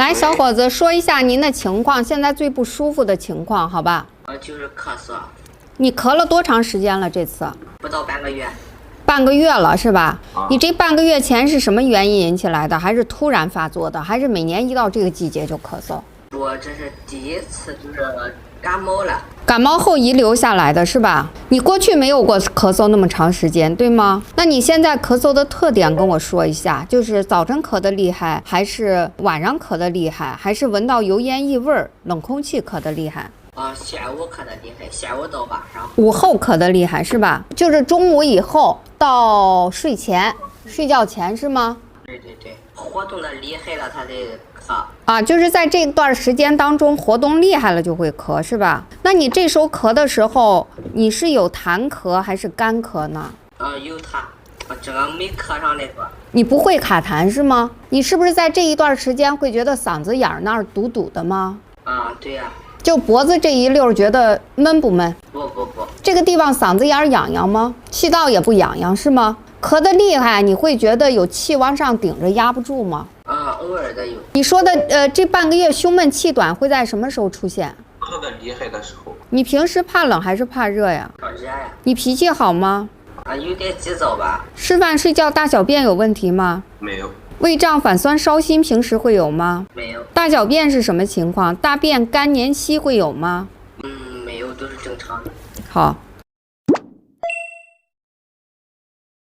来，小伙子，说一下您的情况，现在最不舒服的情况，好吧？就是咳嗽。你咳了多长时间了？这次？不到半个月。半个月了是吧？你这半个月前是什么原因引起来的？还是突然发作的？还是每年一到这个季节就咳嗽？我这是第一次，就是感冒了。感冒后遗留下来的是吧？你过去没有过咳嗽那么长时间，对吗？那你现在咳嗽的特点跟我说一下，就是早晨咳得厉害，还是晚上咳得厉害，还是闻到油烟异味、冷空气咳得厉害？下午咳得厉害，下午到晚上。午后咳得厉害是吧？就是中午以后到睡前、睡觉前是吗？对，活动的厉害了，他得咳。啊，就是在这段时间当中活动厉害了就会咳是吧？那你这时候咳的时候，你是有痰咳还是干咳呢？有痰，这个没咳上那个。你不会卡痰是吗？你是不是在这一段时间会觉得嗓子眼儿那儿堵堵的吗？对呀。就脖子这一溜觉得闷不闷？不。这个地方嗓子眼儿痒痒吗？气道也不痒痒是吗？咳得厉害，你会觉得有气往上顶着压不住吗？偶尔的有。你说的这半个月胸闷气短会在什么时候出现？咳得厉害的时候。你平时怕冷还是怕热呀？怕热呀。你脾气好吗？有点急躁吧。吃饭睡觉大小便有问题吗？没有。胃胀反酸烧心平时会有吗？没有。大小便是什么情况？大便干黏稀会有吗？没有，都是正常的。好。